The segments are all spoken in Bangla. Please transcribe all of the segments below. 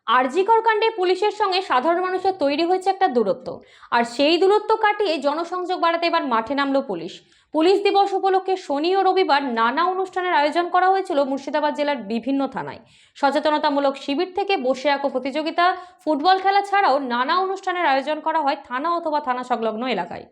আরজিকর কাণ্ডে পুলিশের সঙ্গে সাধারণ মানুষের তৈরি হয়েছে একটা দূরত্ব, আর সেই দূরত্ব কাটিয়ে জনসংযোগ বাড়াতে এবার মাঠে নামলো পুলিশ। পুলিশ দিবস উপলক্ষে শনি ও রবিবার নানা অনুষ্ঠানের আয়োজন করা হয়েছিল মুর্শিদাবাদ জেলার বিভিন্ন থানায়। সচেতনতামূলক শিবির থেকে বসে আঁকো প্রতিযোগিতা, ফুটবল খেলা ছাড়াও নানা অনুষ্ঠানের আয়োজন করা হয় থানা অথবা থানা সংলগ্ন এলাকায়।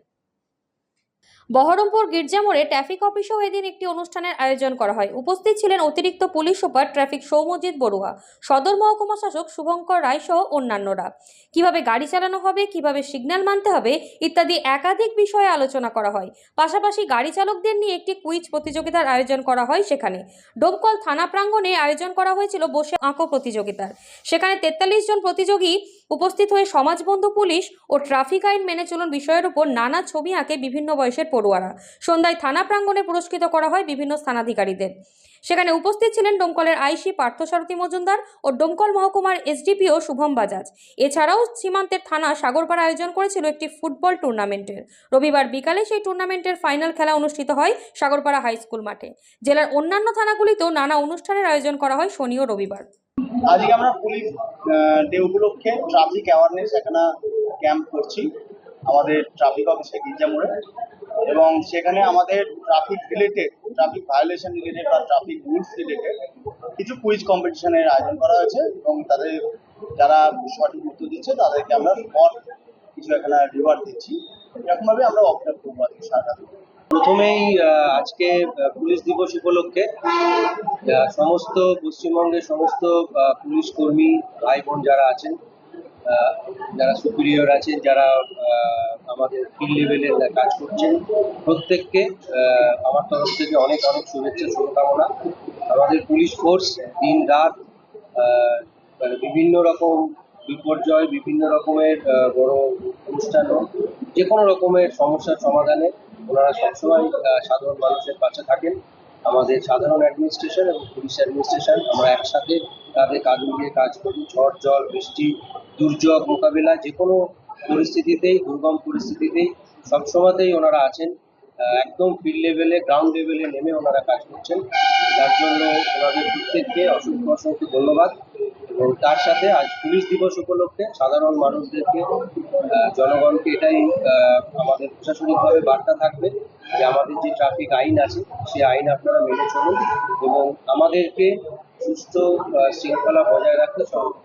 বহরমপুর গির্জা মোড়ে ট্রাফিক অফিসেও এদিন একটি অনুষ্ঠানের আয়োজন করা হয়। উপস্থিত ছিলেন অতিরিক্ত police super traffic Soumyajit Barua, সদর মহকুমা শাসক শুভঙ্কর রায় সহ অন্যান্যরা। কিভাবে গাড়ি চালানো হবে, কিভাবে সিগন্যাল মানতে হবে ইত্যাদি একাধিক বিষয়ে আলোচনা করা হয়। পাশাপাশি গাড়ি চালকদের নিয়ে একটি কুইজ প্রতিযোগিতার আয়োজন করা হয়। সেখানে ডোমকল থানা প্রাঙ্গণে আয়োজন করা হয়েছিল বসে আঁকো প্রতিযোগিতার। সেখানে 43 জন প্রতিযোগী উপস্থিত হয়ে সমাজবন্ধু পুলিশ ও ট্রাফিক আইন মেনে চলুন বিষয়ের উপর নানা ছবি আঁকে বিভিন্ন বয়সের পড়ুয়ারা। সন্ধ্যায় থানা প্রাঙ্গণে পুরস্কৃত করা হয় বিভিন্ন স্থানাধিকারীদের। সেখানে উপস্থিত ছিলেন ডোমকলের আইসি পার্থসারথী মজুমদার ও ডোমকল মহকুমার এসডিপিও শুভম বাজাজ। এছাড়াও সীমান্তের থানা সাগরপাড়া আয়োজন করেছিল একটি ফুটবল টুর্নামেন্টের। রবিবার বিকালে সেই টুর্নামেন্টের ফাইনাল খেলা অনুষ্ঠিত হয় সাগরপাড়া হাই স্কুল মাঠে। জেলার অন্যান্য থানাগুলিতেও নানা অনুষ্ঠানের আয়োজন করা হয় শনি ও রবিবার। আজকে আমরা পুলিশ ডে উপলক্ষে ট্রাফিক অ্যাওয়ারনেস একটা ক্যাম্প করছি আমাদের ট্রাফিক অফিসে গির্জা মোড়ে, এবং সেখানে আমাদের traffic related, traffic violation related বা ট্রাফিক রুলস রিলেটেড কিছু কুইজ কম্পিটিশনের আয়োজন করা হয়েছে, এবং তাদের যারা সঠিক উত্তর দিচ্ছে তাদেরকে আমরা স্পট কিছু এখানে রিওয়ার্ড দিচ্ছি। এরকমভাবে আমরা অবজার্ভ করবো আজকে সারাটা। প্রথমেই আজকে পুলিশ দিবস উপলক্ষে সমস্ত পশ্চিমবঙ্গের সমস্ত পুলিশ কর্মী ভাই বোন যারা আছেন, যারা সুপিরিয়র আছেন, যারা আমাদের ফিল্ড লেভেলে কাজ করছেন, প্রত্যেককে আমার তরফ থেকে অনেক অনেক শুভেচ্ছা, শুভকামনা। আমাদের পুলিশ ফোর্স দিন রাত মানে বিভিন্ন রকম বিপর্যয়, বিভিন্ন রকমের বড় অনুষ্ঠান, যে কোনো রকমের সমস্যার সমাধানে ওনারা সবসময় সাধারণ মানুষের পাশে থাকেন। আমাদের সাধারণ অ্যাডমিনিস্ট্রেশন এবং পুলিশ অ্যাডমিনিস্ট্রেশন আমরা একসাথে তাদের কাজ মিলিয়ে কাজ করি। ঝড় জল বৃষ্টি দুর্যোগ মোকাবিলা যে কোনো পরিস্থিতিতেই, দুর্গম পরিস্থিতিতেই সবসময়তেই ওনারা আছেন। একদম ফিল্ড লেভেলে, গ্রাউন্ড লেভেলে নেমে ওনারা কাজ করছেন, যার জন্য ওনাদের প্রত্যেককে অসংখ্য অসংখ্য ধন্যবাদ। এবং তার সাথে আজ পুলিশ দিবস উপলক্ষে সাধারণ মানুষদেরকে, জনগণকে এটাই আমাদের প্রশাসনিকভাবে বার্তা থাকবে যে আমাদের যে ট্রাফিক আইন আছে সেই আইন আপনারা মেনে চলুন এবং আমাদেরকে সুস্থ শৃঙ্খলা বজায় রাখতে সহযোগিতা